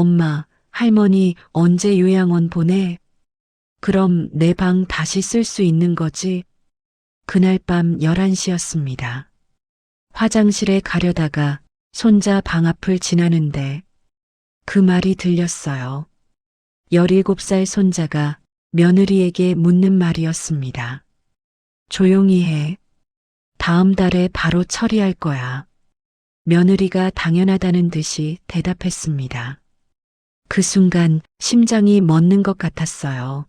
엄마, 할머니 언제 요양원 보내? 그럼 내 방 다시 쓸 수 있는 거지? 그날 밤 11시였습니다. 화장실에 가려다가 손자 방 앞을 지나는데 그 말이 들렸어요. 17살 손자가 며느리에게 묻는 말이었습니다. 조용히 해. 다음 달에 바로 처리할 거야. 며느리가 당연하다는 듯이 대답했습니다. 그 순간 심장이 멎는 것 같았어요.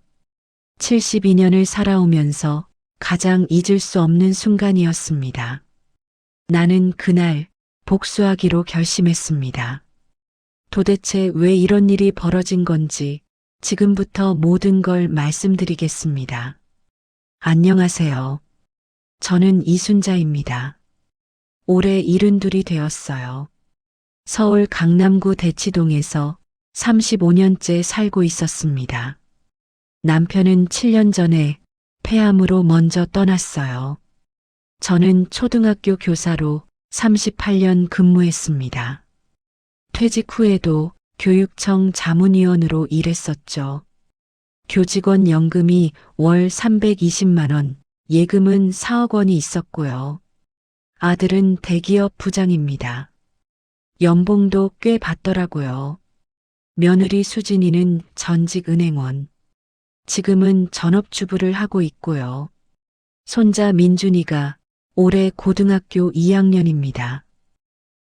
72년을 살아오면서 가장 잊을 수 없는 순간이었습니다. 나는 그날 복수하기로 결심했습니다. 도대체 왜 이런 일이 벌어진 건지 지금부터 모든 걸 말씀드리겠습니다. 안녕하세요. 저는 이순자입니다. 올해 72이 되었어요. 서울 강남구 대치동에서 35년째 살고 있었습니다. 남편은 7년 전에 폐암으로 먼저 떠났어요. 저는 초등학교 교사로 38년 근무했습니다. 퇴직 후에도 교육청 자문위원으로 일했었죠. 교직원 연금이 월 320만 원, 예금은 4억 원이 있었고요. 아들은 대기업 부장입니다. 연봉도 꽤 받더라고요. 며느리 수진이는 전직 은행원. 지금은 전업주부를 하고 있고요. 손자 민준이가 올해 고등학교 2학년입니다.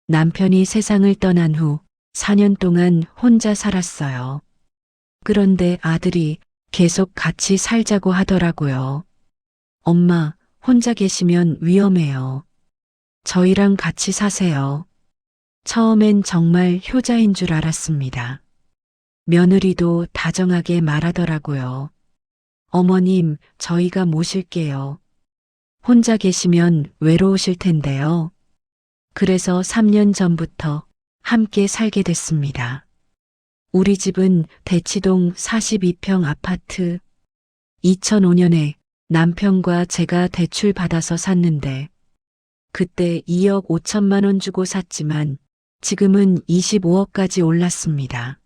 남편이 세상을 떠난 후 4년 동안 혼자 살았어요. 그런데 아들이 계속 같이 살자고 하더라고요. 엄마, 혼자 계시면 위험해요. 저희랑 같이 사세요. 처음엔 정말 효자인 줄 알았습니다. 며느리도 다정하게 말하더라고요. 어머님, 저희가 모실게요. 혼자 계시면 외로우실 텐데요. 그래서 3년 전부터 함께 살게 됐습니다. 우리 집은 대치동 42평 아파트. 2005년에 남편과 제가 대출 받아서 샀는데 그때 2억 5천만 원 주고 샀지만 지금은 25억까지 올랐습니다.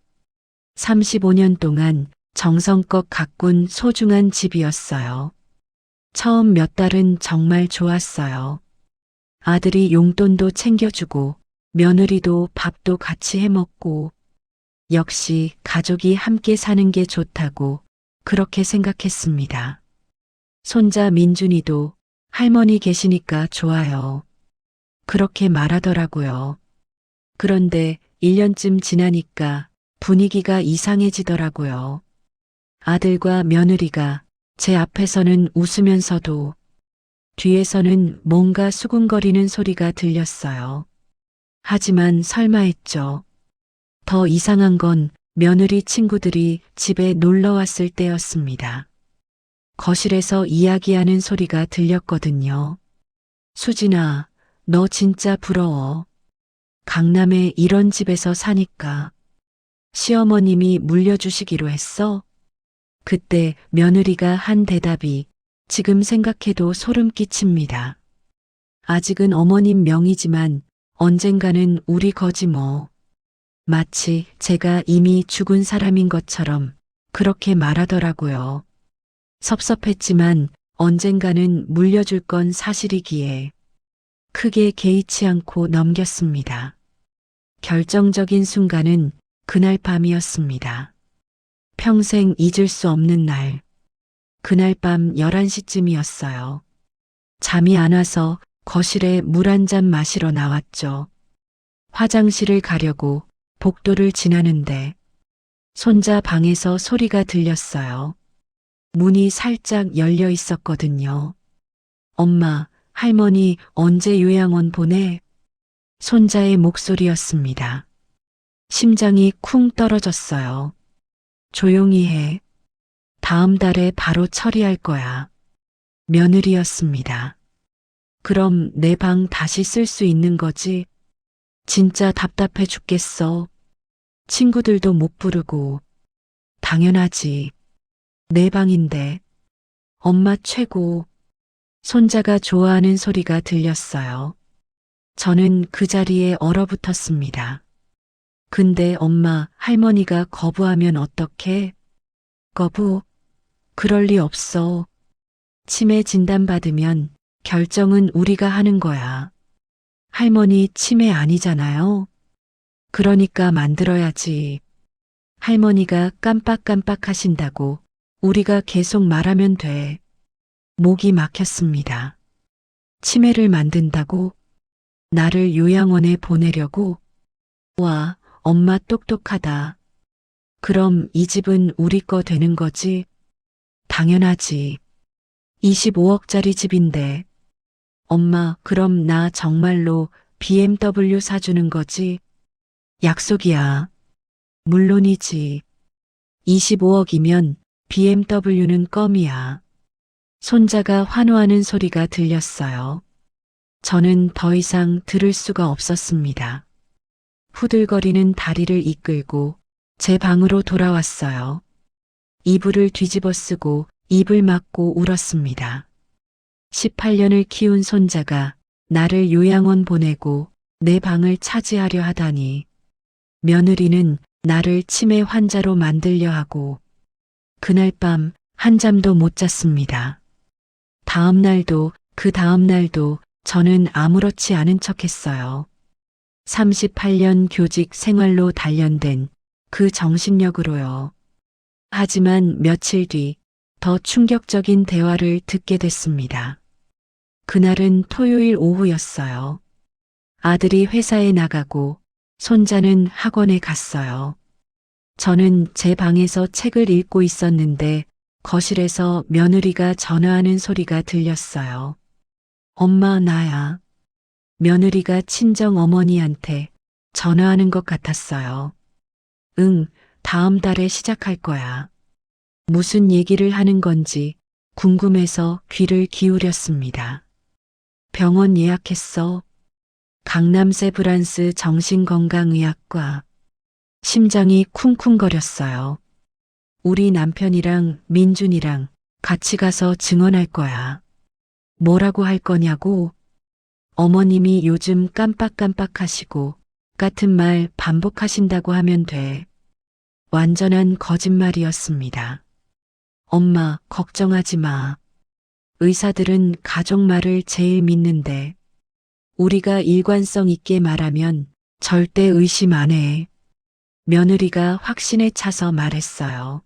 35년 동안 정성껏 가꾼 소중한 집이었어요. 처음 몇 달은 정말 좋았어요. 아들이 용돈도 챙겨주고 며느리도 밥도 같이 해먹고 역시 가족이 함께 사는 게 좋다고 그렇게 생각했습니다. 손자 민준이도 할머니 계시니까 좋아요. 그렇게 말하더라고요. 그런데 1년쯤 지나니까 분위기가 이상해지더라고요. 아들과 며느리가 제 앞에서는 웃으면서도 뒤에서는 뭔가 수군거리는 소리가 들렸어요. 하지만 설마 했죠. 더 이상한 건 며느리 친구들이 집에 놀러 왔을 때였습니다. 거실에서 이야기하는 소리가 들렸거든요. 수진아, 너 진짜 부러워. 강남에 이런 집에서 사니까. 시어머님이 물려주시기로 했어? 그때 며느리가 한 대답이 지금 생각해도 소름 끼칩니다. 아직은 어머님 명의지만 언젠가는 우리 거지 뭐. 마치 제가 이미 죽은 사람인 것처럼 그렇게 말하더라고요. 섭섭했지만 언젠가는 물려줄 건 사실이기에 크게 개의치 않고 넘겼습니다. 결정적인 순간은 그날 밤이었습니다. 평생 잊을 수 없는 날. 그날 밤 11시쯤이었어요. 잠이 안 와서 거실에 물 한 잔 마시러 나왔죠. 화장실을 가려고 복도를 지나는데 손자 방에서 소리가 들렸어요. 문이 살짝 열려 있었거든요. 엄마, 할머니 언제 요양원 보내? 손자의 목소리였습니다. 심장이 쿵 떨어졌어요. 조용히 해. 다음 달에 바로 처리할 거야. 며느리였습니다. 그럼 내 방 다시 쓸 수 있는 거지? 진짜 답답해 죽겠어. 친구들도 못 부르고. 당연하지. 내 방인데. 엄마 최고. 손자가 좋아하는 소리가 들렸어요. 저는 그 자리에 얼어붙었습니다. 근데 엄마, 할머니가 거부하면 어떡해? 거부? 그럴 리 없어. 치매 진단받으면 결정은 우리가 하는 거야. 할머니 치매 아니잖아요. 그러니까 만들어야지. 할머니가 깜빡깜빡 하신다고 우리가 계속 말하면 돼. 목이 막혔습니다. 치매를 만든다고? 나를 요양원에 보내려고? 와, 엄마 똑똑하다. 그럼 이 집은 우리 거 되는 거지? 당연하지. 25억짜리 집인데. 엄마, 그럼 나 정말로 BMW 사주는 거지? 약속이야. 물론이지. 25억이면 BMW는 껌이야. 손자가 환호하는 소리가 들렸어요. 저는 더 이상 들을 수가 없었습니다. 후들거리는 다리를 이끌고 제 방으로 돌아왔어요. 이불을 뒤집어 쓰고 입을 막고 울었습니다. 18년을 키운 손자가 나를 요양원 보내고 내 방을 차지하려 하다니. 며느리는 나를 치매 환자로 만들려 하고. 그날 밤 한잠도 못 잤습니다. 다음 날도 그 다음 날도 저는 아무렇지 않은 척했어요. 38년 교직 생활로 단련된 그 정신력으로요. 하지만 며칠 뒤 더 충격적인 대화를 듣게 됐습니다. 그날은 토요일 오후였어요. 아들이 회사에 나가고 손자는 학원에 갔어요. 저는 제 방에서 책을 읽고 있었는데 거실에서 며느리가 전화하는 소리가 들렸어요. 엄마, 나야. 며느리가 친정 어머니한테 전화하는 것 같았어요. 응, 다음 달에 시작할 거야. 무슨 얘기를 하는 건지 궁금해서 귀를 기울였습니다. 병원 예약했어. 강남 세브란스 정신건강의학과. 심장이 쿵쿵거렸어요. 우리 남편이랑 민준이랑 같이 가서 증언할 거야. 뭐라고 할 거냐고? 어머님이 요즘 깜빡깜빡 하시고 같은 말 반복하신다고 하면 돼. 완전한 거짓말이었습니다. 엄마, 걱정하지 마. 의사들은 가족 말을 제일 믿는데 우리가 일관성 있게 말하면 절대 의심 안 해. 며느리가 확신에 차서 말했어요.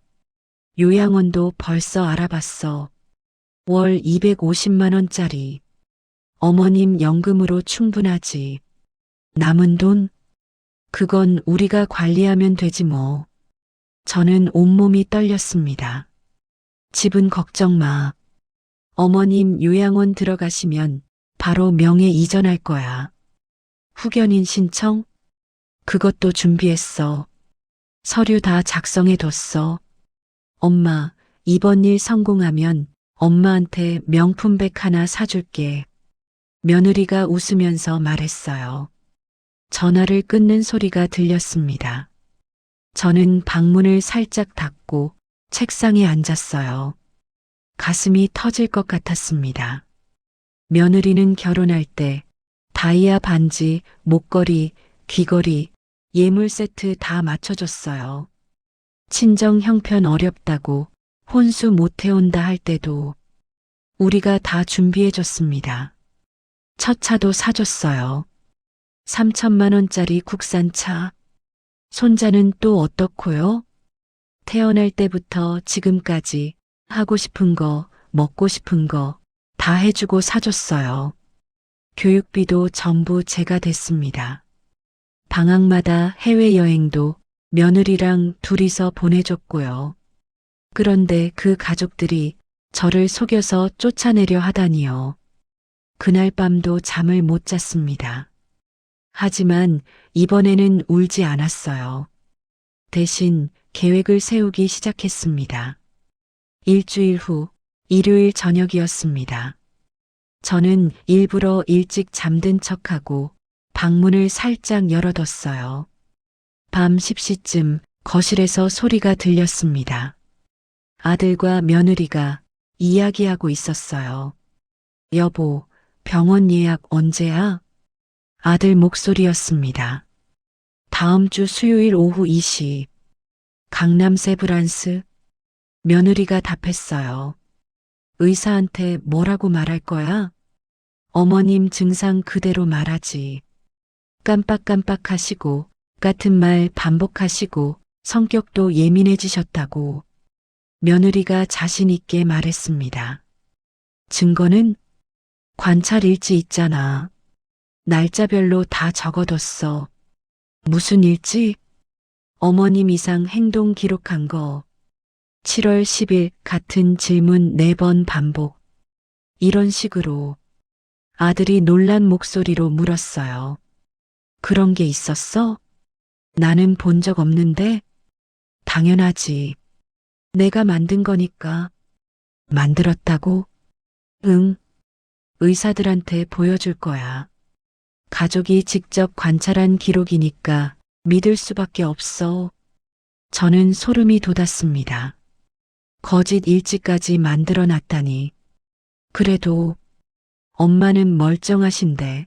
요양원도 벌써 알아봤어. 월 250만 원짜리. 어머님 연금으로 충분하지. 남은 돈? 그건 우리가 관리하면 되지 뭐. 저는 온몸이 떨렸습니다. 집은 걱정 마. 어머님 요양원 들어가시면 바로 명예 이전할 거야. 후견인 신청? 그것도 준비했어. 서류 다 작성해 뒀어. 엄마, 이번 일 성공하면 엄마한테 명품백 하나 사줄게. 며느리가 웃으면서 말했어요. 전화를 끊는 소리가 들렸습니다. 저는 방문을 살짝 닫고 책상에 앉았어요. 가슴이 터질 것 같았습니다. 며느리는 결혼할 때 다이아 반지, 목걸이, 귀걸이, 예물 세트 다 맞춰줬어요. 친정 형편 어렵다고 혼수 못 해온다 할 때도 우리가 다 준비해줬습니다. 첫 차도 사줬어요. 3천만 원짜리 국산차. 손자는 또 어떻고요? 태어날 때부터 지금까지 하고 싶은 거, 먹고 싶은 거 다 해주고 사줬어요. 교육비도 전부 제가 댔습니다. 방학마다 해외여행도 며느리랑 둘이서 보내줬고요. 그런데 그 가족들이 저를 속여서 쫓아내려 하다니요. 그날 밤도 잠을 못 잤습니다. 하지만 이번에는 울지 않았어요. 대신 계획을 세우기 시작했습니다. 일주일 후 일요일 저녁이었습니다. 저는 일부러 일찍 잠든 척하고 방문을 살짝 열어뒀어요. 밤 10시쯤 거실에서 소리가 들렸습니다. 아들과 며느리가 이야기하고 있었어요. 여보, 병원 예약 언제야? 아들 목소리였습니다. 다음 주 수요일 오후 2시. 강남 세브란스. 며느리가 답했어요. 의사한테 뭐라고 말할 거야? 어머님 증상 그대로 말하지. 깜빡깜빡하시고 같은 말 반복하시고 성격도 예민해지셨다고 며느리가 자신 있게 말했습니다. 증거는 관찰 일지 있잖아. 날짜별로 다 적어뒀어. 무슨 일지? 어머님 이상 행동 기록한 거. 7월 10일 같은 질문 4번 반복. 이런 식으로 아들이 놀란 목소리로 물었어요. 그런 게 있었어? 나는 본 적 없는데? 당연하지. 내가 만든 거니까. 만들었다고? 응. 의사들한테 보여줄 거야. 가족이 직접 관찰한 기록이니까 믿을 수밖에 없어. 저는 소름이 돋았습니다. 거짓 일지까지 만들어 놨다니. 그래도 엄마는 멀쩡하신데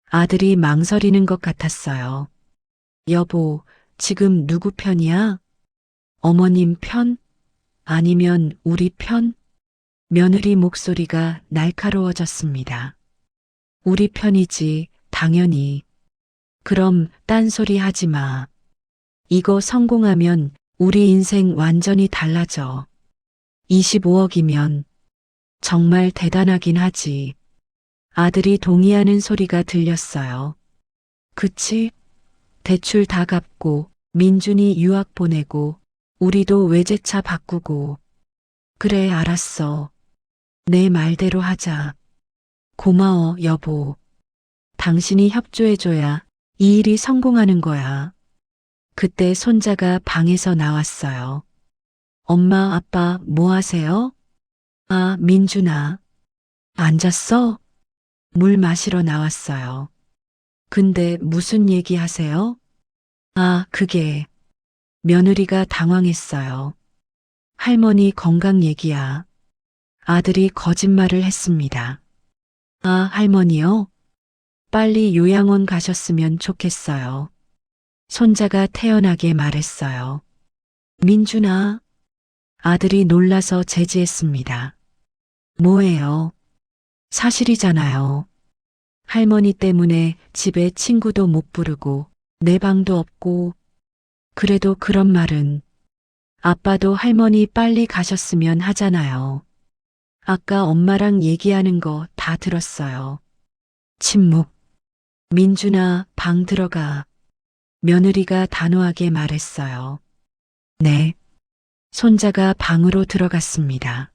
아들이 망설이는 것 같았어요. 여보, 지금 누구 편이야? 어머님 편? 아니면 우리 편? 며느리 목소리가 날카로워졌습니다. 우리 편이지, 당연히. 그럼 딴소리 하지 마. 이거 성공하면 우리 인생 완전히 달라져. 25억이면 정말 대단하긴 하지. 아들이 동의하는 소리가 들렸어요. 그치? 대출 다 갚고 민준이 유학 보내고 우리도 외제차 바꾸고. 그래, 알았어. 내 말대로 하자. 고마워, 여보. 당신이 협조해줘야 이 일이 성공하는 거야. 그때 손자가 방에서 나왔어요. 엄마, 아빠, 뭐 하세요? 아, 민준아. 앉았어? 물 마시러 나왔어요. 근데 무슨 얘기 하세요? 아, 그게. 며느리가 당황했어요. 할머니 건강 얘기야. 아들이 거짓말을 했습니다. 아, 할머니요? 빨리 요양원 가셨으면 좋겠어요. 손자가 태연하게 말했어요. 민준아. 아들이 놀라서 제지했습니다. 뭐예요? 사실이잖아요. 할머니 때문에 집에 친구도 못 부르고 내 방도 없고. 그래도 그런 말은 아빠도 할머니 빨리 가셨으면 하잖아요. 아까 엄마랑 얘기하는 거 다 들었어요. 침묵. 민준아, 방 들어가. 며느리가 단호하게 말했어요. 네. 손자가 방으로 들어갔습니다.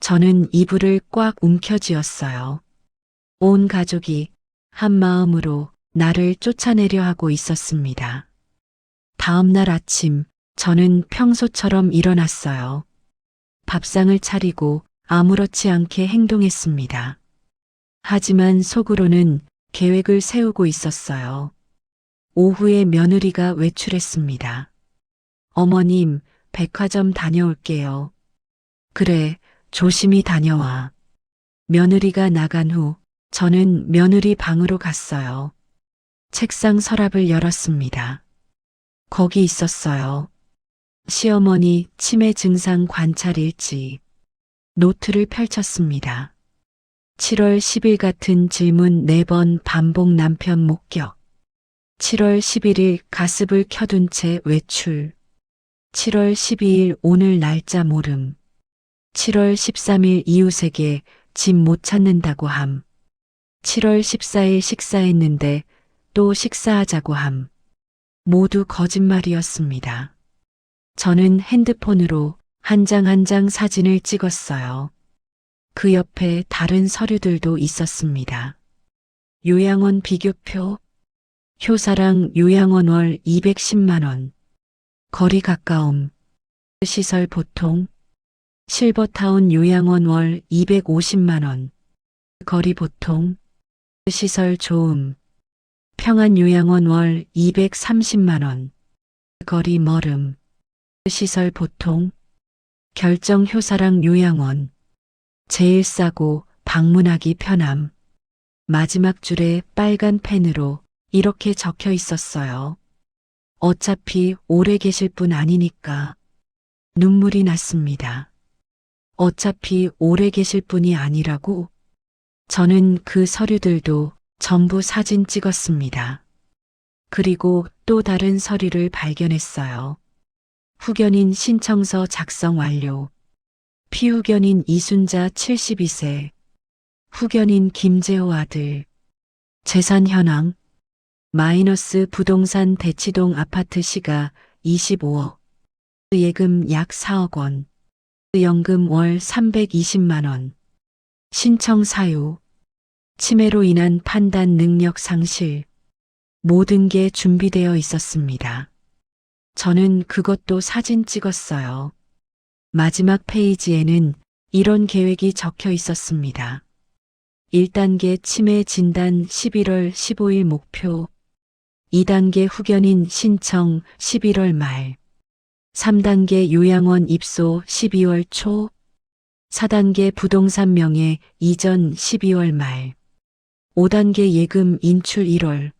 저는 이불을 꽉 움켜쥐었어요. 온 가족이 한 마음으로 나를 쫓아내려 하고 있었습니다. 다음 날 아침, 저는 평소처럼 일어났어요. 밥상을 차리고 아무렇지 않게 행동했습니다. 하지만 속으로는 계획을 세우고 있었어요. 오후에 며느리가 외출했습니다. 어머님, 백화점 다녀올게요. 그래, 조심히 다녀와. 며느리가 나간 후 저는 며느리 방으로 갔어요. 책상 서랍을 열었습니다. 거기 있었어요. 시어머니 치매 증상 관찰 일지. 노트를 펼쳤습니다. 7월 10일 같은 질문 4번 반복 남편 목격. 7월 11일 가습을 켜둔 채 외출. 7월 12일 오늘 날짜 모름. 7월 13일 이웃에게 집 못 찾는다고 함. 7월 14일 식사했는데 또 식사하자고 함. 모두 거짓말이었습니다. 저는 핸드폰으로 한 장 한 장 사진을 찍었어요. 그 옆에 다른 서류들도 있었습니다. 요양원 비교표, 효사랑 요양원 월 210만 원, 거리 가까움, 시설 보통, 실버타운 요양원 월 250만 원, 거리 보통, 시설 좋음, 평안요양원 월 230만 원, 거리 멀음, 시설 보통, 결정 효사랑 요양원, 제일 싸고 방문하기 편함. 마지막 줄에 빨간 펜으로 이렇게 적혀 있었어요. 어차피 오래 계실 분 아니니까 눈물이 났습니다. 어차피 오래 계실 분이 아니라고? 저는 그 서류들도 전부 사진 찍었습니다. 그리고 또 다른 서류를 발견했어요. 후견인 신청서 작성 완료. 피후견인 이순자 72세. 후견인 김재호 아들. 재산 현황. 마이너스 부동산 대치동 아파트 시가 25억. 예금 약 4억 원. 연금 월 320만 원. 신청 사유. 치매로 인한 판단 능력 상실. 모든 게 준비되어 있었습니다. 저는 그것도 사진 찍었어요. 마지막 페이지에는 이런 계획이 적혀 있었습니다. 1단계 치매 진단 11월 15일 목표. 2단계 후견인 신청 11월 말. 3단계 요양원 입소 12월 초. 4단계 부동산 명예 이전 12월 말. 5단계 예금 인출 1월.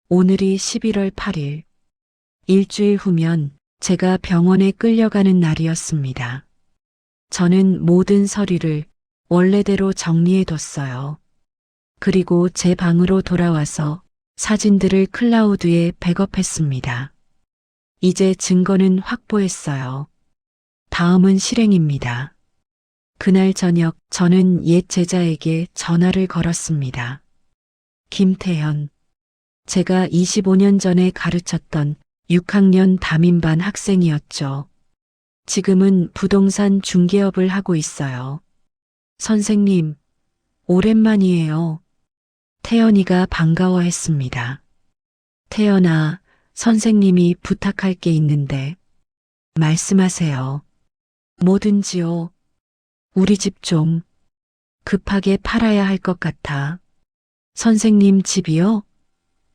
오늘이 11월 8일. 일주일 후면 제가 병원에 끌려가는 날이었습니다. 저는 모든 서류를 원래대로 정리해뒀어요. 그리고 제 방으로 돌아와서 사진들을 클라우드에 백업했습니다. 이제 증거는 확보했어요. 다음은 실행입니다. 그날 저녁 저는 옛 제자에게 전화를 걸었습니다. 김태현. 제가 25년 전에 가르쳤던 6학년 담임반 학생이었죠. 지금은 부동산 중개업을 하고 있어요. 선생님, 오랜만이에요. 태연이가 반가워했습니다. 태연아, 선생님이 부탁할 게 있는데. 말씀하세요. 뭐든지요. 우리 집 좀 급하게 팔아야 할 것 같아. 선생님 집이요?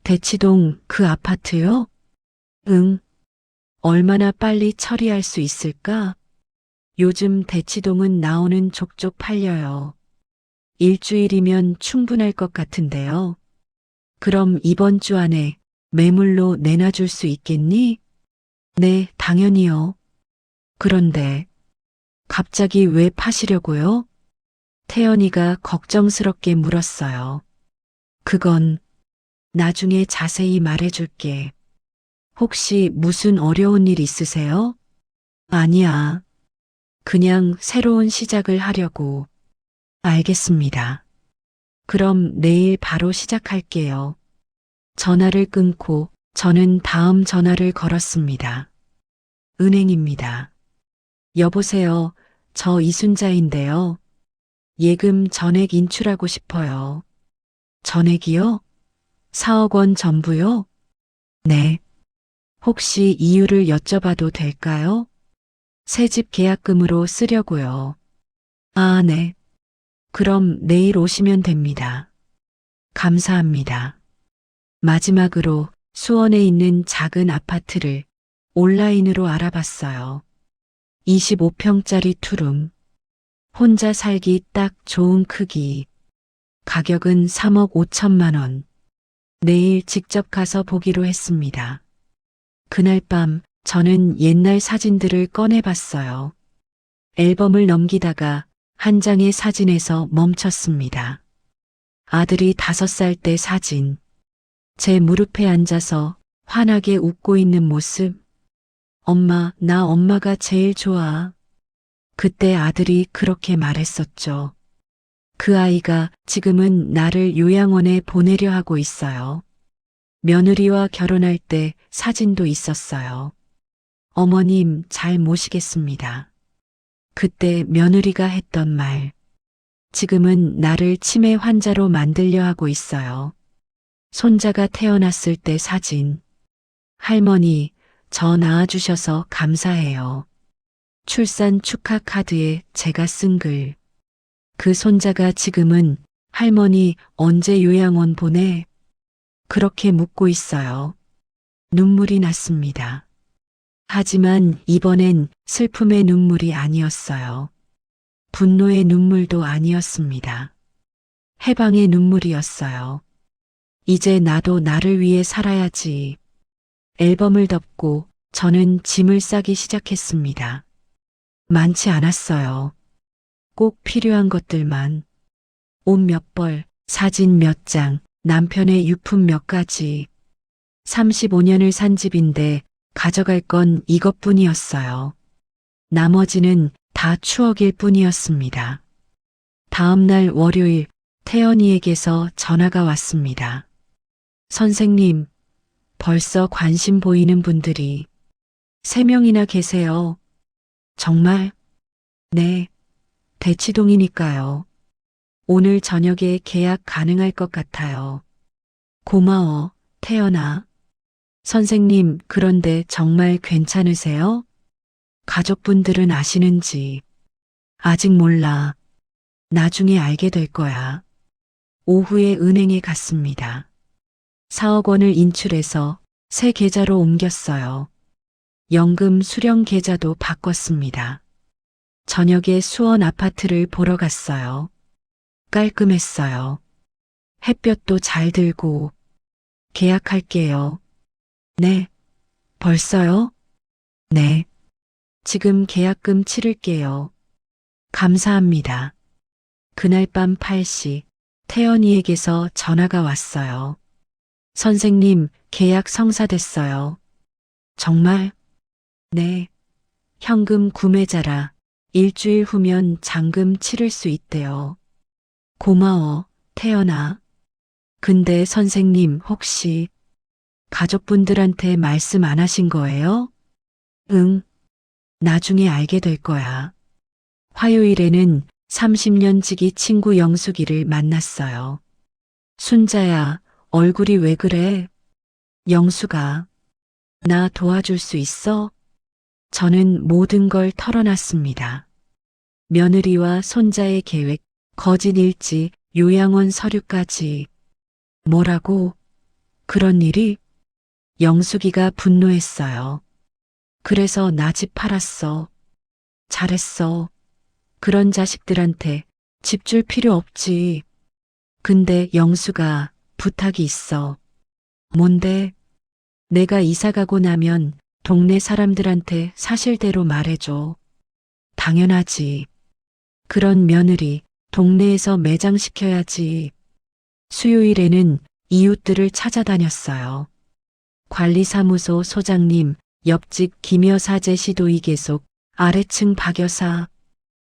대치동 그 아파트요? 응. 얼마나 빨리 처리할 수 있을까? 요즘 대치동은 나오는 족족 팔려요. 일주일이면 충분할 것 같은데요. 그럼 이번 주 안에 매물로 내놔줄 수 있겠니? 네, 당연히요. 그런데 갑자기 왜 파시려고요? 태연이가 걱정스럽게 물었어요. 그건 나중에 자세히 말해줄게. 혹시 무슨 어려운 일 있으세요? 아니야. 그냥 새로운 시작을 하려고. 알겠습니다. 그럼 내일 바로 시작할게요. 전화를 끊고 저는 다음 전화를 걸었습니다. 은행입니다. 여보세요. 저 이순자인데요. 예금 전액 인출하고 싶어요. 전액이요? 4억 원 전부요? 네. 혹시 이유를 여쭤봐도 될까요? 새집 계약금으로 쓰려고요. 아, 네. 그럼 내일 오시면 됩니다. 감사합니다. 마지막으로 수원에 있는 작은 아파트를 온라인으로 알아봤어요. 25평짜리 투룸. 혼자 살기 딱 좋은 크기. 가격은 3억 5천만 원. 내일 직접 가서 보기로 했습니다. 그날 밤 저는 옛날 사진들을 꺼내봤어요. 앨범을 넘기다가 한 장의 사진에서 멈췄습니다. 아들이 5살 때 사진. 제 무릎에 앉아서 환하게 웃고 있는 모습. 엄마, 나 엄마가 제일 좋아. 그때 아들이 그렇게 말했었죠. 그 아이가 지금은 나를 요양원에 보내려 하고 있어요. 며느리와 결혼할 때 사진도 있었어요. 어머님 잘 모시겠습니다. 그때 며느리가 했던 말. 지금은 나를 치매 환자로 만들려 하고 있어요. 손자가 태어났을 때 사진. 할머니, 저 낳아주셔서 감사해요. 출산 축하 카드에 제가 쓴 글. 그 손자가 지금은 할머니 언제 요양원 보내? 그렇게 묻고 있어요. 눈물이 났습니다. 하지만 이번엔 슬픔의 눈물이 아니었어요. 분노의 눈물도 아니었습니다. 해방의 눈물이었어요. 이제 나도 나를 위해 살아야지. 앨범을 덮고 저는 짐을 싸기 시작했습니다. 많지 않았어요. 꼭 필요한 것들만. 옷 몇 벌, 사진 몇 장, 남편의 유품 몇 가지. 35년을 산 집인데 가져갈 건 이것뿐이었어요. 나머지는 다 추억일 뿐이었습니다. 다음 날 월요일 태연이에게서 전화가 왔습니다. 선생님, 벌써 관심 보이는 분들이 3명이나 계세요. 정말? 네, 대치동이니까요. 오늘 저녁에 계약 가능할 것 같아요. 고마워, 태연아. 선생님, 그런데 정말 괜찮으세요? 가족분들은 아시는지? 아직 몰라. 나중에 알게 될 거야. 오후에 은행에 갔습니다. 4억 원을 인출해서 새 계좌로 옮겼어요. 연금 수령 계좌도 바꿨습니다. 저녁에 수원 아파트를 보러 갔어요. 깔끔했어요. 햇볕도 잘 들고. 계약할게요. 네. 벌써요? 네. 지금 계약금 치를게요. 감사합니다. 그날 밤 8시 태연이에게서 전화가 왔어요. 선생님, 계약 성사됐어요. 정말? 네. 현금 구매자라 일주일 후면 잔금 치를 수 있대요. 고마워, 태연아. 근데 선생님 혹시 가족분들한테 말씀 안 하신 거예요? 응. 나중에 알게 될 거야. 화요일에는 30년 지기 친구 영숙이를 만났어요. 순자야, 얼굴이 왜 그래? 영숙아, 나 도와줄 수 있어? 저는 모든 걸 털어놨습니다. 며느리와 손자의 계획, 거짓 일지, 요양원 서류까지. 뭐라고? 그런 일이? 영숙이가 분노했어요. 그래서 나 집 팔았어. 잘했어. 그런 자식들한테 집 줄 필요 없지. 근데 영수가 부탁이 있어. 뭔데? 내가 이사 가고 나면 동네 사람들한테 사실대로 말해줘. 당연하지. 그런 며느리 동네에서 매장시켜야지. 수요일에는 이웃들을 찾아다녔어요. 관리사무소 소장님, 옆집 김여사 제시도의 계속, 아래층 박여사.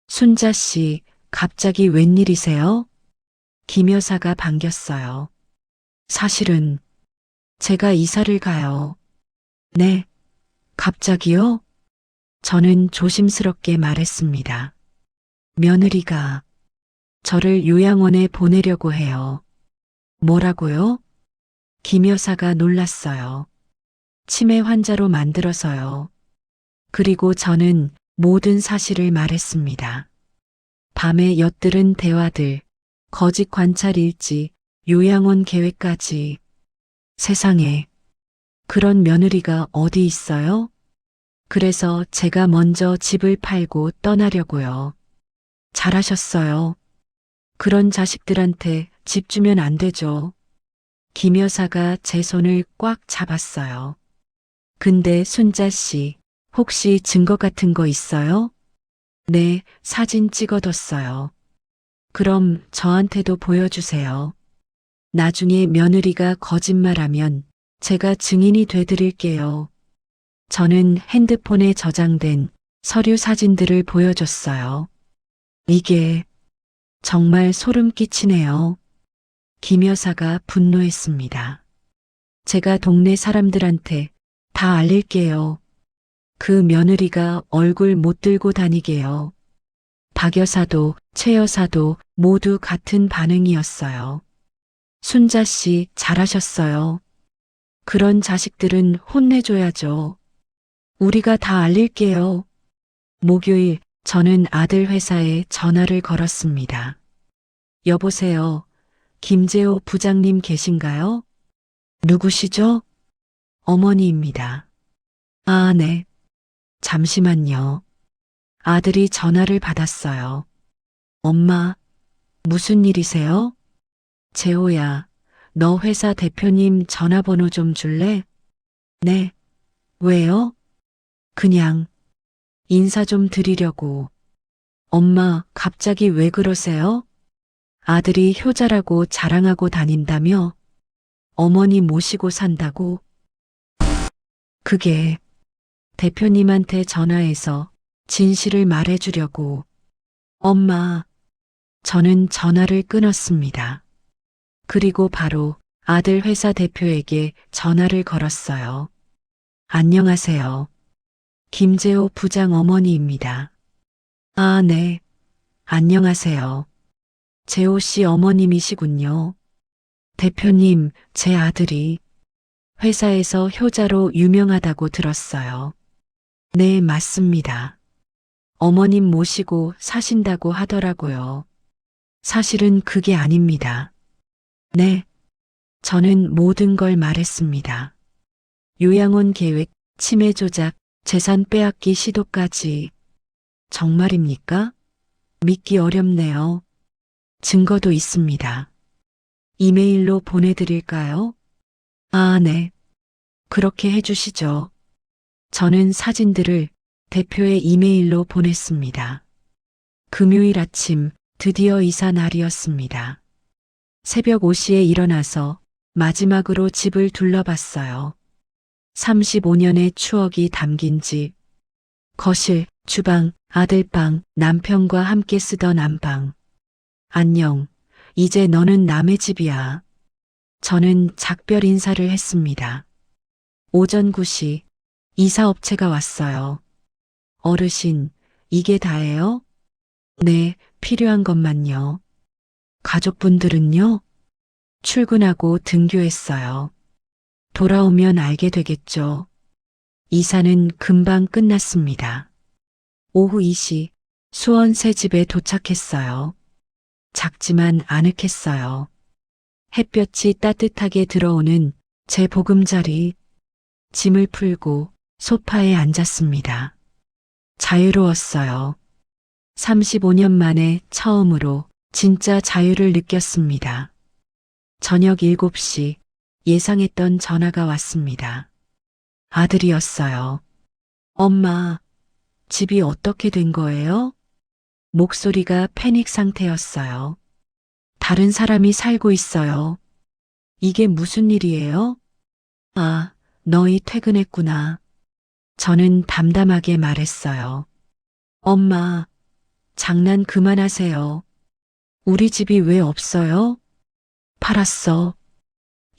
순자씨, 갑자기 웬일이세요? 김여사가 반겼어요. 사실은 제가 이사를 가요. 네, 갑자기요? 저는 조심스럽게 말했습니다. 며느리가 저를 요양원에 보내려고 해요. 뭐라고요? 김여사가 놀랐어요. 치매 환자로 만들어서요. 그리고 저는 모든 사실을 말했습니다. 밤에 엿들은 대화들, 거짓 관찰 일지, 요양원 계획까지. 세상에, 그런 며느리가 어디 있어요? 그래서 제가 먼저 집을 팔고 떠나려고요. 잘하셨어요. 그런 자식들한테 집 주면 안 되죠. 김 여사가 제 손을 꽉 잡았어요. 근데 순자 씨, 혹시 증거 같은 거 있어요? 네, 사진 찍어뒀어요. 그럼 저한테도 보여주세요. 나중에 며느리가 거짓말하면 제가 증인이 되드릴게요. 저는 핸드폰에 저장된 서류 사진들을 보여줬어요. 이게 정말 소름 끼치네요. 김 여사가 분노했습니다. 제가 동네 사람들한테 다 알릴게요. 그 며느리가 얼굴 못 들고 다니게요. 박 여사도 최 여사도 모두 같은 반응이었어요. 순자 씨 잘하셨어요. 그런 자식들은 혼내줘야죠. 우리가 다 알릴게요. 목요일 저는 아들 회사에 전화를 걸었습니다. 여보세요. 김재호 부장님 계신가요? 누구시죠? 어머니입니다. 아, 네. 잠시만요. 아들이 전화를 받았어요. 엄마, 무슨 일이세요? 재호야, 너 회사 대표님 전화번호 좀 줄래? 네. 왜요? 그냥 인사 좀 드리려고. 엄마, 갑자기 왜 그러세요? 아들이 효자라고 자랑하고 다닌다며? 어머니 모시고 산다고? 그게 대표님한테 전화해서 진실을 말해주려고. 엄마, 저는 전화를 끊었습니다. 그리고 바로 아들 회사 대표에게 전화를 걸었어요. 안녕하세요. 김재호 부장 어머니입니다. 아, 네. 안녕하세요. 재호 씨 어머님이시군요. 대표님, 제 아들이 회사에서 효자로 유명하다고 들었어요. 네, 맞습니다. 어머님 모시고 사신다고 하더라고요. 사실은 그게 아닙니다. 네, 저는 모든 걸 말했습니다. 요양원 계획, 치매 조작, 재산 빼앗기 시도까지. 정말입니까? 믿기 어렵네요. 증거도 있습니다. 이메일로 보내드릴까요? 아, 네. 그렇게 해주시죠. 저는 사진들을 대표의 이메일로 보냈습니다. 금요일 아침 드디어 이사 날이었습니다. 새벽 5시에 일어나서 마지막으로 집을 둘러봤어요. 35년의 추억이 담긴 집. 거실, 주방, 아들방, 남편과 함께 쓰던 안방. 안녕. 이제 너는 남의 집이야. 저는 작별 인사를 했습니다. 오전 9시 이사업체가 왔어요. 어르신, 이게 다예요? 네, 필요한 것만요. 가족분들은요? 출근하고 등교했어요. 돌아오면 알게 되겠죠. 이사는 금방 끝났습니다. 오후 2시 수원 새 집에 도착했어요. 작지만 아늑했어요. 햇볕이 따뜻하게 들어오는 제 보금자리. 짐을 풀고 소파에 앉았습니다. 자유로웠어요. 35년 만에 처음으로 진짜 자유를 느꼈습니다. 저녁 7시 예상했던 전화가 왔습니다. 아들이었어요. 엄마, 집이 어떻게 된 거예요? 목소리가 패닉 상태였어요. 다른 사람이 살고 있어요. 이게 무슨 일이에요? 아, 너희 퇴근했구나. 저는 담담하게 말했어요. 엄마, 장난 그만하세요. 우리 집이 왜 없어요? 팔았어.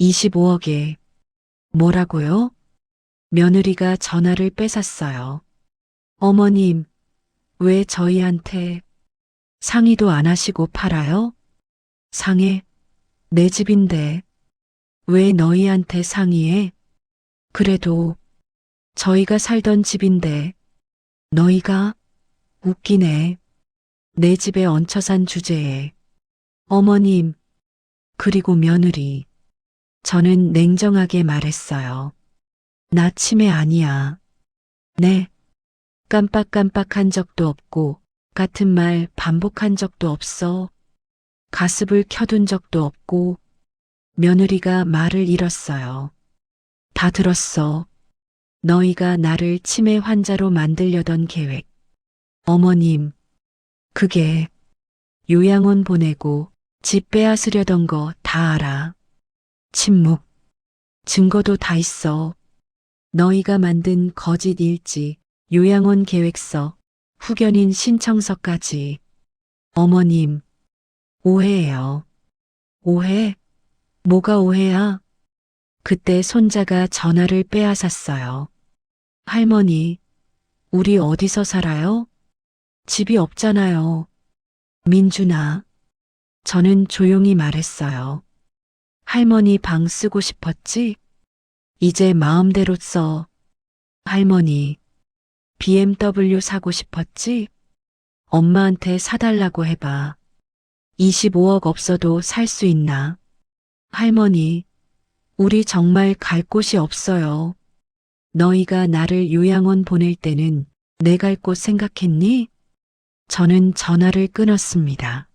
25억에. 뭐라고요? 며느리가 전화를 뺏었어요. 어머님, 왜 저희한테 상의도 안 하시고 팔아요? 상해? 내 집인데. 왜 너희한테 상의해? 그래도 저희가 살던 집인데. 너희가? 웃기네. 내 집에 얹혀 산 주제에. 어머님, 그리고 며느리. 저는 냉정하게 말했어요. 나 치매 아니야. 네. 깜빡깜빡한 적도 없고, 같은 말 반복한 적도 없어. 가습을 켜둔 적도 없고, 며느리가 말을 잃었어요. 다 들었어. 너희가 나를 치매 환자로 만들려던 계획. 어머님, 그게 요양원 보내고 집 빼앗으려던 거 다 알아. 침묵. 증거도 다 있어. 너희가 만든 거짓 일지, 요양원 계획서, 후견인 신청서까지. 어머님, 오해예요. 오해? 뭐가 오해야? 그때 손자가 전화를 빼앗았어요. 할머니, 우리 어디서 살아요? 집이 없잖아요. 민준아. 저는 조용히 말했어요. 할머니 방 쓰고 싶었지? 이제 마음대로 써. 할머니, BMW 사고 싶었지? 엄마한테 사달라고 해봐. 25억 없어도 살 수 있나? 할머니, 우리 정말 갈 곳이 없어요. 너희가 나를 요양원 보낼 때는 내 갈 곳 생각했니? 저는 전화를 끊었습니다.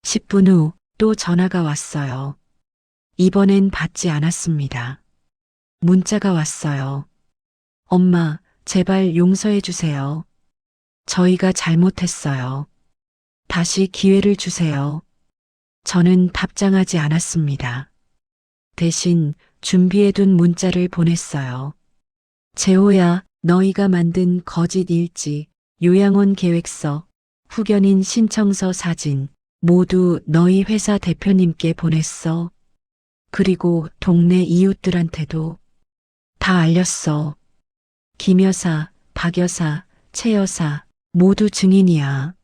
10분 후 또 전화가 왔어요. 이번엔 받지 않았습니다. 문자가 왔어요. 엄마, 제발 용서해 주세요. 저희가 잘못했어요. 다시 기회를 주세요. 저는 답장하지 않았습니다. 대신 준비해둔 문자를 보냈어요. 재호야, 너희가 만든 거짓 일지, 요양원 계획서, 후견인 신청서 사진, 모두 너희 회사 대표님께 보냈어. 그리고 동네 이웃들한테도 다 알렸어. 김 여사, 박 여사, 최 여사, 모두 증인이야.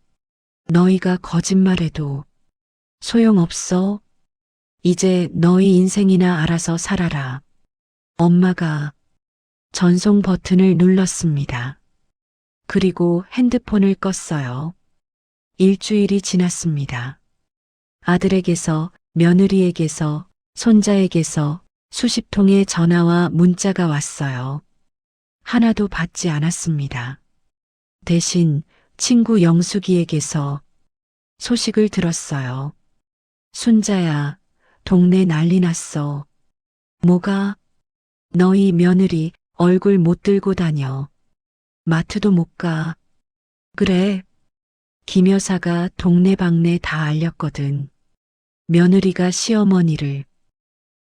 너희가 거짓말해도 소용없어. 이제 너희 인생이나 알아서 살아라. 엄마가 전송 버튼을 눌렀습니다. 그리고 핸드폰을 껐어요. 일주일이 지났습니다. 아들에게서, 며느리에게서, 손자에게서 수십 통의 전화와 문자가 왔어요. 하나도 받지 않았습니다. 대신 친구 영숙이에게서 소식을 들었어요. 순자야, 동네 난리 났어. 뭐가? 너희 며느리 얼굴 못 들고 다녀. 마트도 못 가. 그래. 김 여사가 동네방네 다 알렸거든. 며느리가 시어머니를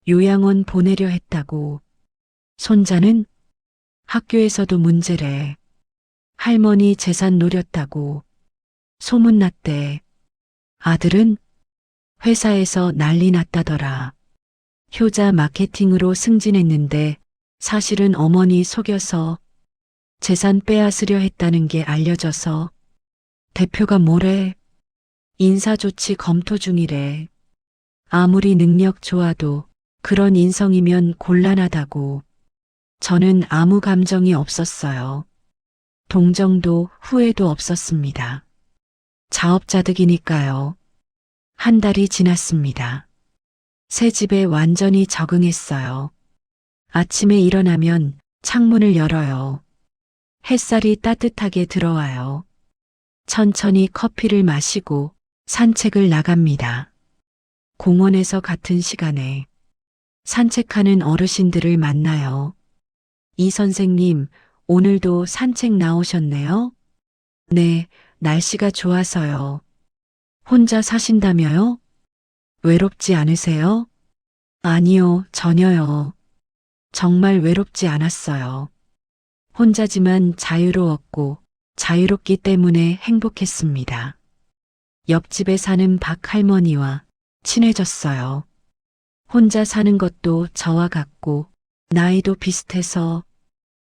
요양원 보내려 했다고. 손자는 학교에서도 문제래. 할머니 재산 노렸다고. 소문났대. 아들은 회사에서 난리 났다더라. 효자 마케팅으로 승진했는데 사실은 어머니 속여서 재산 빼앗으려 했다는 게 알려져서 대표가 뭐래? 인사조치 검토 중이래. 아무리 능력 좋아도 그런 인성이면 곤란하다고. 저는 아무 감정이 없었어요. 동정도 후회도 없었습니다. 자업자득이니까요. 한 달이 지났습니다. 새 집에 완전히 적응했어요. 아침에 일어나면 창문을 열어요. 햇살이 따뜻하게 들어와요. 천천히 커피를 마시고 산책을 나갑니다. 공원에서 같은 시간에 산책하는 어르신들을 만나요. 이 선생님, 오늘도 산책 나오셨네요? 네, 날씨가 좋아서요. 혼자 사신다며요? 외롭지 않으세요? 아니요, 전혀요. 정말 외롭지 않았어요. 혼자지만 자유로웠고 자유롭기 때문에 행복했습니다. 옆집에 사는 박 할머니와 친해졌어요. 혼자 사는 것도 저와 같고 나이도 비슷해서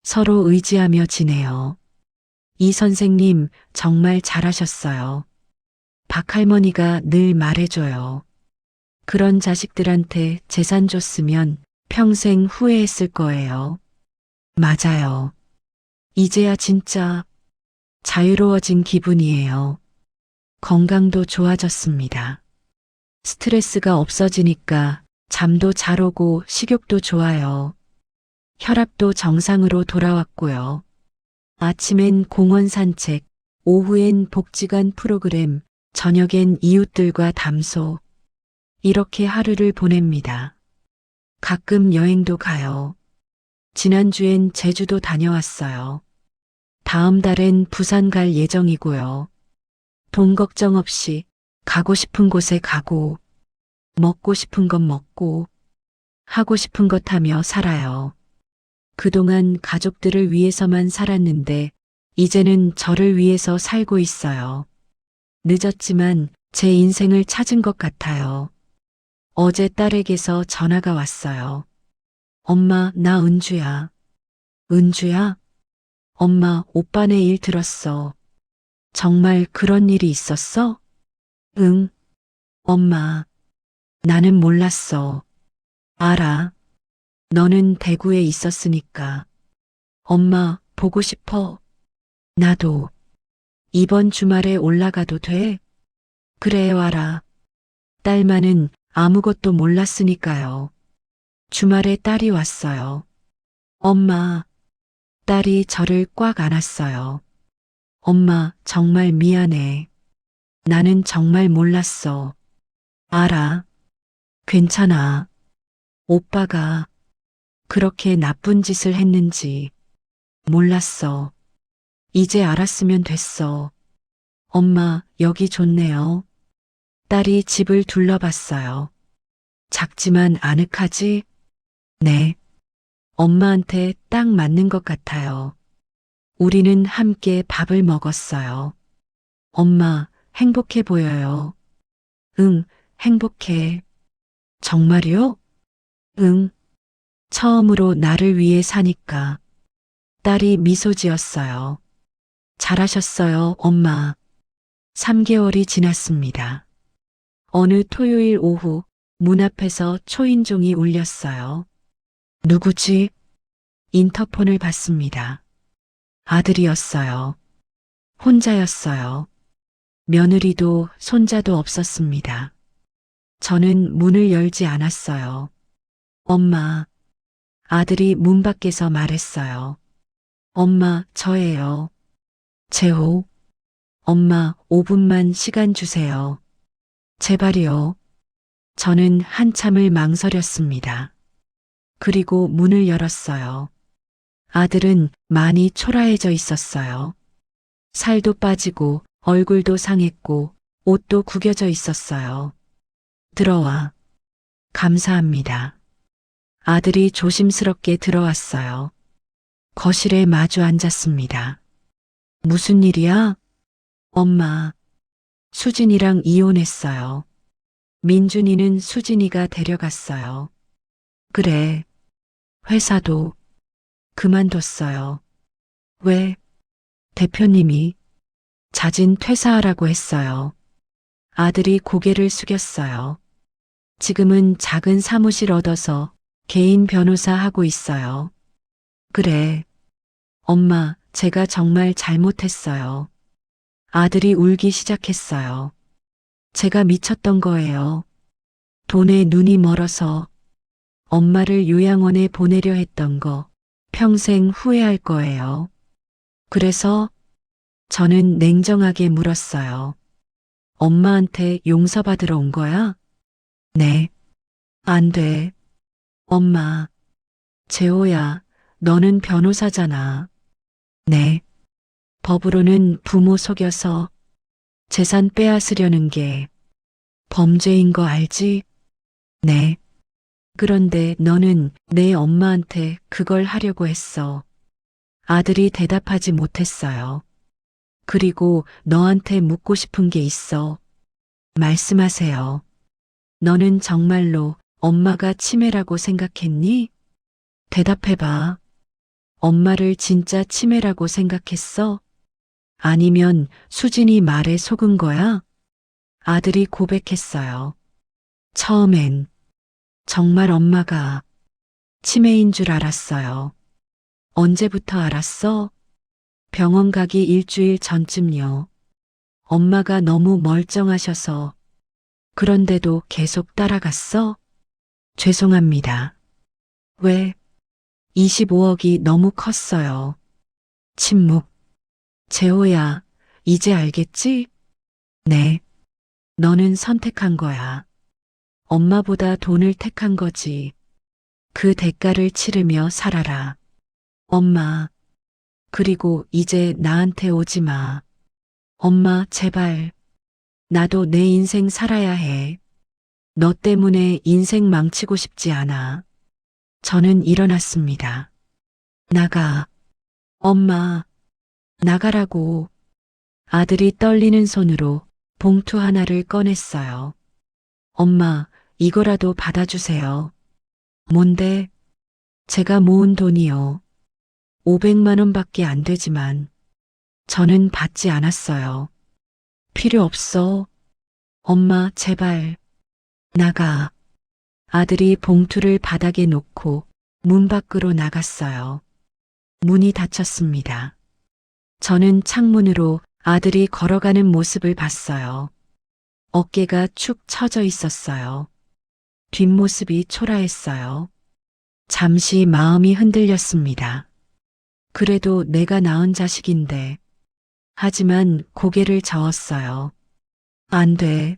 서로 의지하며 지내요. 이 선생님 정말 잘하셨어요. 박 할머니가 늘 말해줘요. 그런 자식들한테 재산 줬으면 평생 후회했을 거예요. 맞아요. 이제야 진짜 자유로워진 기분이에요. 건강도 좋아졌습니다. 스트레스가 없어지니까 잠도 잘 오고 식욕도 좋아요. 혈압도 정상으로 돌아왔고요. 아침엔 공원 산책, 오후엔 복지관 프로그램, 저녁엔 이웃들과 담소. 이렇게 하루를 보냅니다. 가끔 여행도 가요. 지난주엔 제주도 다녀왔어요. 다음 달엔 부산 갈 예정이고요. 돈 걱정 없이 가고 싶은 곳에 가고, 먹고 싶은 것 먹고, 하고 싶은 것 하며 살아요. 그동안 가족들을 위해서만 살았는데, 이제는 저를 위해서 살고 있어요. 늦었지만 제 인생을 찾은 것 같아요. 어제 딸에게서 전화가 왔어요. 엄마, 나 은주야. 은주야? 엄마, 오빠네 일 들었어. 정말 그런 일이 있었어? 응. 엄마, 나는 몰랐어. 알아. 너는 대구에 있었으니까. 엄마, 보고 싶어. 나도. 이번 주말에 올라가도 돼? 그래, 와라. 딸만은 아무것도 몰랐으니까요. 주말에 딸이 왔어요. 엄마, 딸이 저를 꽉 안았어요. 엄마, 정말 미안해. 나는 정말 몰랐어. 알아. 괜찮아. 오빠가 그렇게 나쁜 짓을 했는지 몰랐어. 이제 알았으면 됐어. 엄마, 여기 좋네요. 딸이 집을 둘러봤어요. 작지만 아늑하지? 네. 엄마한테 딱 맞는 것 같아요. 우리는 함께 밥을 먹었어요. 엄마, 행복해 보여요. 응, 행복해. 정말요? 응, 처음으로 나를 위해 사니까. 딸이 미소 지었어요. 잘하셨어요, 엄마. 3개월이 지났습니다. 어느 토요일 오후 문 앞에서 초인종이 울렸어요. 누구지? 인터폰을 받습니다. 아들이었어요. 혼자였어요. 며느리도 손자도 없었습니다. 저는 문을 열지 않았어요. 엄마, 아들이 문 밖에서 말했어요. 엄마, 저예요. 재호. 엄마, 5분만 시간 주세요. 제발이요. 저는 한참을 망설였습니다. 그리고 문을 열었어요. 아들은 많이 초라해져 있었어요. 살도 빠지고 얼굴도 상했고 옷도 구겨져 있었어요. 들어와. 감사합니다. 아들이 조심스럽게 들어왔어요. 거실에 마주 앉았습니다. 무슨 일이야? 엄마, 수진이랑 이혼했어요. 민준이는 수진이가 데려갔어요. 그래, 회사도 그만뒀어요. 왜? 대표님이 자진 퇴사하라고 했어요. 아들이 고개를 숙였어요. 지금은 작은 사무실 얻어서 개인 변호사 하고 있어요. 그래. 엄마, 제가 정말 잘못했어요. 아들이 울기 시작했어요. 제가 미쳤던 거예요. 돈에 눈이 멀어서 엄마를 요양원에 보내려 했던 거 평생 후회할 거예요. 그래서 저는 냉정하게 물었어요. 엄마한테 용서받으러 온 거야? 네. 안 돼. 엄마, 재호야, 너는 변호사잖아. 네. 법으로는 부모 속여서 재산 빼앗으려는 게 범죄인 거 알지? 네. 그런데 너는 내 엄마한테 그걸 하려고 했어. 아들이 대답하지 못했어요. 그리고 너한테 묻고 싶은 게 있어. 말씀하세요. 너는 정말로 엄마가 치매라고 생각했니? 대답해봐. 엄마를 진짜 치매라고 생각했어? 아니면 수진이 말에 속은 거야? 아들이 고백했어요. 처음엔 정말 엄마가 치매인 줄 알았어요. 언제부터 알았어? 병원 가기 일주일 전쯤요. 엄마가 너무 멀쩡하셔서 그런데도 계속 따라갔어? 죄송합니다. 왜? 25억이 너무 컸어요. 침묵. 재호야, 이제 알겠지? 네. 너는 선택한 거야. 엄마보다 돈을 택한 거지. 그 대가를 치르며 살아라. 엄마. 그리고 이제 나한테 오지 마. 엄마, 제발. 나도 내 인생 살아야 해. 너 때문에 인생 망치고 싶지 않아. 저는 일어났습니다. 나가. 엄마, 나가라고. 아들이 떨리는 손으로 봉투 하나를 꺼냈어요. 엄마, 이거라도 받아주세요. 뭔데? 제가 모은 돈이요. 500만 원밖에 안 되지만 저는 받지 않았어요. 필요 없어. 엄마, 제발. 나가. 아들이 봉투를 바닥에 놓고 문 밖으로 나갔어요. 문이 닫혔습니다. 저는 창문으로 아들이 걸어가는 모습을 봤어요. 어깨가 축 처져 있었어요. 뒷모습이 초라했어요. 잠시 마음이 흔들렸습니다. 그래도 내가 낳은 자식인데. 하지만 고개를 저었어요. 안 돼.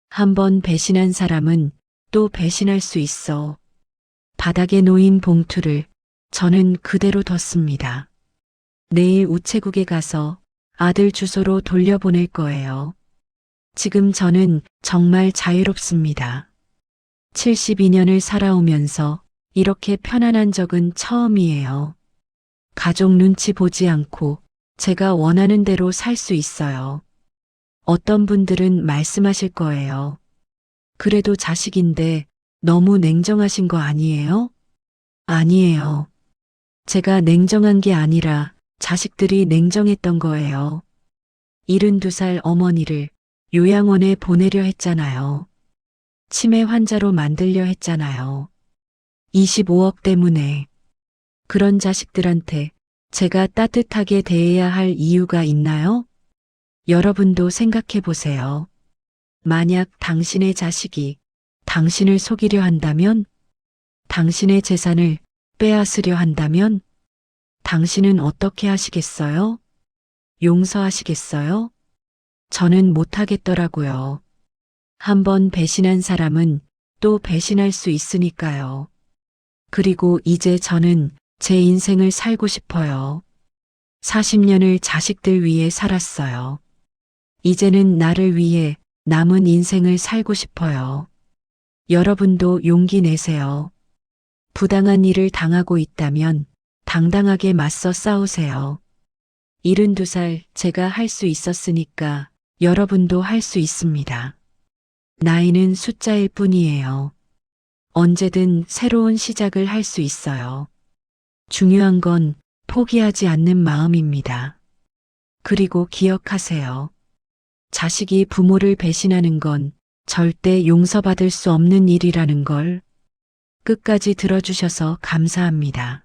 한 번 배신한 사람은 또 배신할 수 있어. 바닥에 놓인 봉투를 저는 그대로 뒀습니다. 내일 우체국에 가서 아들 주소로 돌려보낼 거예요. 지금 저는 정말 자유롭습니다. 72년을 살아오면서 이렇게 편안한 적은 처음이에요. 가족 눈치 보지 않고 제가 원하는 대로 살 수 있어요. 어떤 분들은 말씀하실 거예요. 그래도 자식인데 너무 냉정하신 거 아니에요? 아니에요. 제가 냉정한 게 아니라 자식들이 냉정했던 거예요. 72살 어머니를 요양원에 보내려 했잖아요. 치매 환자로 만들려 했잖아요. 25억 때문에. 그런 자식들한테 제가 따뜻하게 대해야 할 이유가 있나요? 여러분도 생각해 보세요. 만약 당신의 자식이 당신을 속이려 한다면, 당신의 재산을 빼앗으려 한다면, 당신은 어떻게 하시겠어요? 용서하시겠어요? 저는 못하겠더라고요. 한번 배신한 사람은 또 배신할 수 있으니까요. 그리고 이제 저는 제 인생을 살고 싶어요. 40년을 자식들 위해 살았어요. 이제는 나를 위해 남은 인생을 살고 싶어요. 여러분도 용기 내세요. 부당한 일을 당하고 있다면 당당하게 맞서 싸우세요. 72살 제가 할 수 있었으니까 여러분도 할 수 있습니다. 나이는 숫자일 뿐이에요. 언제든 새로운 시작을 할 수 있어요. 중요한 건 포기하지 않는 마음입니다. 그리고 기억하세요. 자식이 부모를 배신하는 건 절대 용서받을 수 없는 일이라는 걸. 끝까지 들어주셔서 감사합니다.